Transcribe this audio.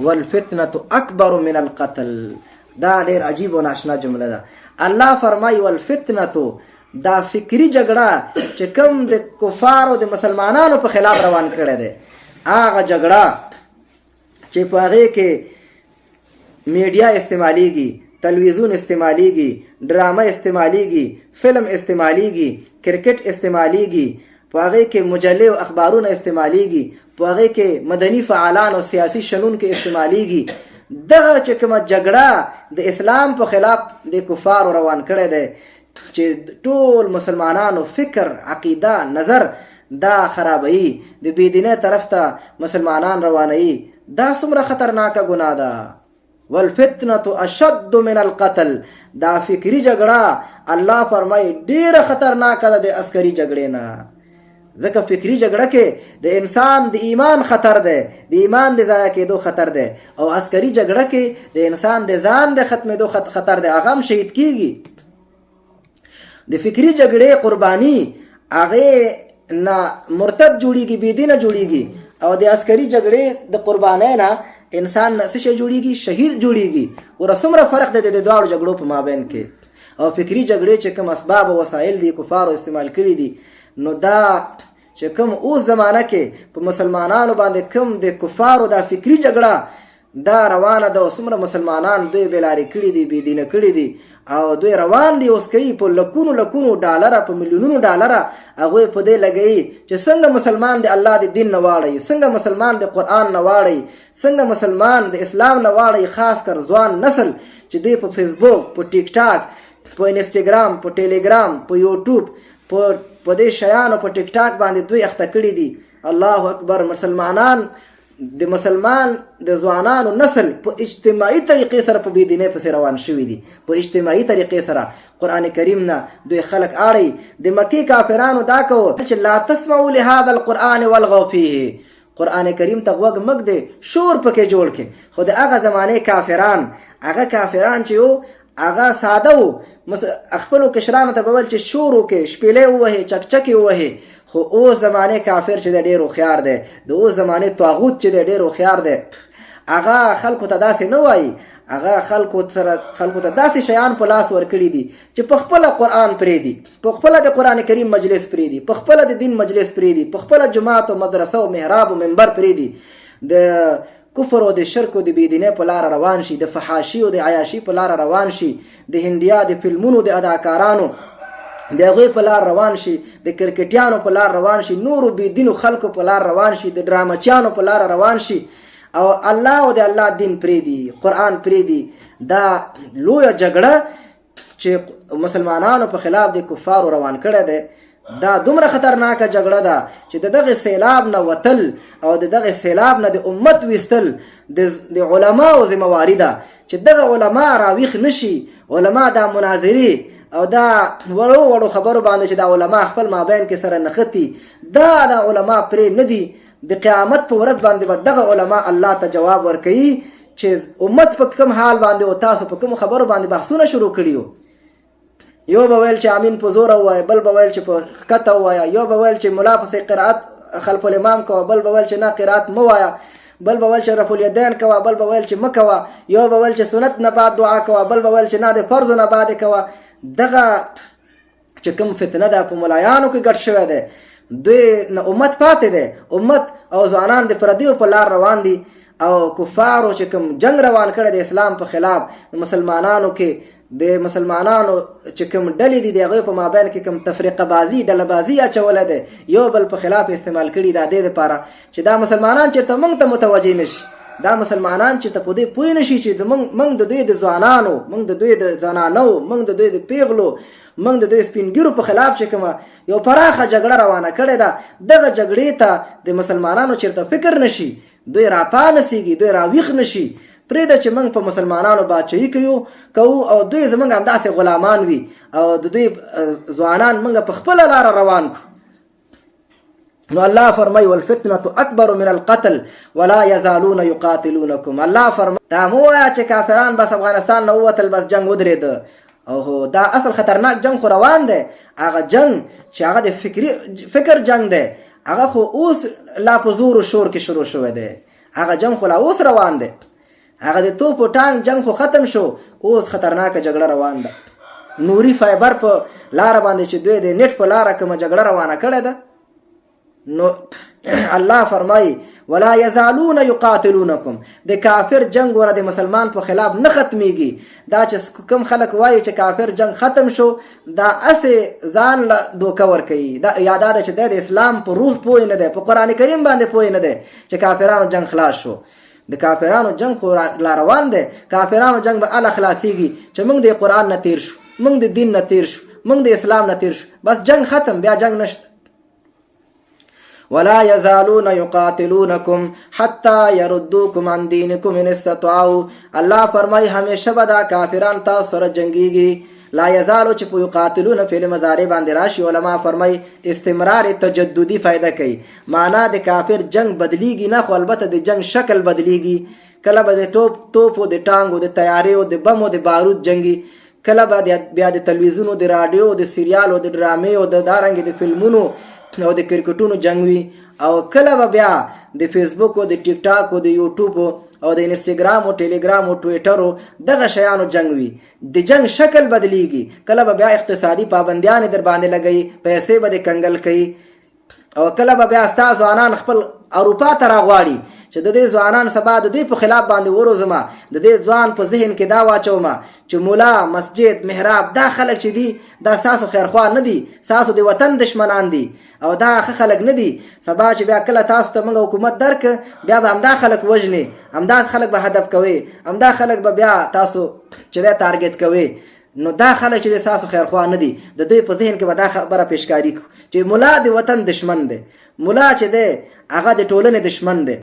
والفتنه اکبر من القتل. دا ډیر عجیب و ناشنا جمله ده. الله فرمایي والفتنه، دا فکری جګړه چې کوم د کفارو د مسلمانانو په خلاف روان کړی دی، هغه جګړه چې په هغې کې میډیا استعمالیږي، تلویزیون استعمالیږي، ډرامه استعمالیږي، فلم استعمالیږي، کرکټ استعمالیږي، په هغې کې مجلې او اخبارونه استعمالیږي، په هغې کې مدني فعالان او سیاسي شنون کې استعمالیږي. دغه چې کومه جګړه د اسلام په خلاف د کفارو روان کړی دی چې ټول مسلمانانو فکر، عقیده، نظر دا خرابوي، د بېدینۍ طرف ته مسلمانان روانوي، دا څومره خطرناکه ګناه ده. والفتنه اشد من القتل، دا فکری جګړه الله فرمایي ډیره خطرناکه ده د عسکري جګړې نه. ځکه فکری جګړه کې د انسان د ایمان خطر دی، د ایمان د ضایع کېدو خطر دی، او عسکري جګړه کې د انسان د ځان د ختمېدو خطر دی، هغه هم شهید کېږي. د فکری جګړې قرباني هغې نه مرتد جوړیږي، بېدینه جوړیږي، او د عسکري جګړې د قربانۍ نه انسان څه شی جوړیږي؟ شهید جوړیږي. ور څومره فرق دی د دواړو جګړو په مابین کې. او فکری جګړې چې کوم اسباب او وسایل دي کفارو استعمال کړي دي، نو دا چې کوم اوس زمانه کې په مسلمانانو باندې کوم د کفارو دا فکری جګړه دا روانه ده، او څومره مسلمانان دوی بېلارې کړي دي، بېدینه کړي دي، او دوی روان دي اوس کوي په لکونو ډالره، په میلیونونو ډالره هغوی په دې لګوي چې څنګه مسلمان د الله د دین نه واړی، څنګه مسلمان د قرآن نه واړی، څنګه مسلمان د اسلام نه واړی. خاص کر ځوان نسل چې دوی په فیسبوک، په ټیک ټاک، په انسټاګرام، په ټیلیګرام، په یوټیوب، په دې شیانو په ټیک ټاک باندې دوی اخته کړي دي. الله اکبر. مسلمانان د مسلمان د ځوانانو نسل په اجتماعي طریقې سره په بېدینۍ پسې روان شوي دي، په اجتماعي طریقې سره. قرآن کریم نه دوی خلک اړوي. د مکې کافرانو دا کوو چې لا تسمعوا لهذا القرآن والغوا فیه، قرآن کریم ته غوږ مږ دی، شور پکې جوړ کړي. خو د هغه زمانې کافران، هغه کافران چې وو هغه ساده وو، خپلو کشرانو ته به ویل چې شور وکړي، شپېلې ووهي، چکچکې ووهي. خو اوس زمانې کافر چې دی ډېر هوښیار دی، د اوس زمانې طاغوت چې دی ډېر هوښیار دی، هغه خلکو ته داسې نه وایي، هغه خلکو ته داسې شیان په لاس ورکړي دي چې په خپله قرآن پرېږدي، په خپله د قرآن کریم مجلس پرېږدي، په خپله د دین مجلس پرېږدي، په خپله جومات او مدرسه او محراب او منبر پرېږدي، د کفر او د شرک او د بېدینۍ په لاره روان شي، د فحاشي او د عیاشي په لاره روان شي، د هندیا د فلمونو د اداکارانو د هغوی په لار روان شي، د کرکټیانو په لار روان شي، نورو بېدینو خلکو په لار روان شي، د ډرامچیانو په لار روان شي، او الله او د الله دین پرېږدي، قرآن پرېږدي. دا لویه جګړه چې مسلمانانو په خلاف د کفارو روان کړی دی، دا دومره خطرناکه جګړه ده چې د دغه سیلاب نه وتل او د دغه سیلاب نه د امت ویستل د علماو ذمهواري ده، چې دغه علما راویښ نشي، علما دا مناظرې او دا وړو خبرو باندې چې دا علما خپل مابین کې سره نښتي، دا علما پرې نه دي. د قیامت په ورځ باندې به دغه علما الله ته جواب ورکوي چې امت په کوم حال باندې او تاسو په کوم خبرو باندې بحثونه شروع کړي. یو به ویل چې امین په زوره ووایه، بل به ویل چې په ښکته ووایه، یو به ویل چې ملا پسې قرائت خلف الامام کوه، بل به ویل چې نه قرائت مه وایه، بل به ویل چې رفع الیدین کوه، بل به ویل چې مه کوه، یو به ویل چې سنت نه بعد دعا کوه، بل به ویل چې نه د فرض نه بعد کوه. دغه چې کوم فتنه ده په ملایانو کې ګډ شوی دی، دوی نه امت پاتې دی، امت او ځوانان د پردیو په لار روان دي، او کفارو چې کوم جنگ روان کړی د اسلام په خلاف مسلمانانو کې، د مسلمانانو چې کوم ډلې دي د هغوی په مابین کې کوم تفریقه بازي، ډله بازي اچولی دی، یو بل په خلاف استعمال کړي د دې دپاره چې دا مسلمانان چېرته موږ ته متوجه نشي، دا مسلمانان چې ته په دې پوه نشي چې موږ د دوی د ځوانانو، موږ د دوی د زنانو، موږ د دوی د پیغلو، موږ د دوی سپینګیرو په خلاف چې کومه یو پراخه جګړه روانه کړې ده، دغه جګړې ته د مسلمانانو چېرته فکر نشي، دوی راپانسېږي، دوی راویښ نشي. پرېږده چې موږ په مسلمانانو بادشاهي کوو او دوی زموږ همداسې غلامان وي او د دوی ځوانان موږ په خپله لاره روان کړو. نو الله فرمای والفتنه اکبر من القتل ولا يزالون يقاتلونكم. الله فرمای دا مو وایه چې کافران بس افغانستان نه ووتل بس جنگ ودرېده، او دا اصل خطرناک جنگ خو روان دی. هغه جنگ چې هغه د فکر جنگ دی، هغه خو اوس لا په زور و شور کې شروع شوی دی. هغه جنگ خو لا اوس روان دی، هغه د توپ او ټانک جنگ خو ختم شو، اوس خطرناکه جګړه روان ده. نوري فایبر په لار باندې چې دوی د نت په لار کومه جګړه روانه کړې ده، نو الله فرمایي ولا یزالون یقاتلونکم، د کافر جنگ ور د مسلمان په خلاف نه ختمیږي. دا چې کوم خلک وایي چې کافر جنگ ختم شو، دا اسه ځان له دوکه ور کوي. دا یاده ده چې د اسلام په روح پوه نه ده، په قران کریم باندې پوه نه ده چې کافرانو جنگ خلاص شو. د کافرانو جنگ خو لا روان ده. کافرانو جنگ به الله خلاصيږي چې موږ د قران نه تیر شو، موږ د دین نه تیر شو، موږ د اسلام نه تیر شو، بس جنگ ختم، بیا جنگ نشته. ولا يزالون يقاتلونكم حتى يردوكم عن دينكم ان استطاعوا. الله فرمای همیشه به دا کافران تاسو سره جنگيږي. لا يزالو چې په یقاتلون فعل مضارع باندې راشي، علما فرمای استمرار تجددي فائدہ کوي. معنا د کافر جنگ بدلیږي نه، خو البته د جنگ شکل بدلیږي. کله به د توپ او د ټانګ او د تیارې او د بم او د بارود جنگي، کله به بیا د تلویزیون او د رادیو او د سریال او د ډرامې او د دارنګ د فلمونو او د کرکټونو جنگ وي، او کله به بیا د فیسبوک او د ټیک ټاک او د یوټیوب او د انستګرام او ټیلیګرام او ټویټر او دغه شیانو جنگ وي. د جنگ شکل بدلیږي. کله به بیا اقتصادي پابندیان در باندې لګي، پیسې به د کنګل کوي، او کله به بیا ستاسو ځوانان خپل اروپا ته راغواړي چې د دې ځوانان سبا د دې په خلاف باندې وروزما، د دې ځوان په ذهن کې دا واچوما چې مولا، مسجد، محراب دا خلک چې دي دا تاسو خیرخوا نه دي، تاسو د وطن دشمنان دي، او دا خلک نه دي. سبا چې بیا کله تاسو ته موږ حکومت درک، بیا به همدا خلک وژني، همدا خلک به هدف کوي، همدا خلک به بیا تاسو چې دا ټارګټ کوي. نو دا خلک چې تاسو خیرخوا نه دي، د دوی په ذهن کې به دا خبره پیشکاری کو چې مولا د وطن دشمن دی، مولا چې دی هغه د ټولنې دشمن دی.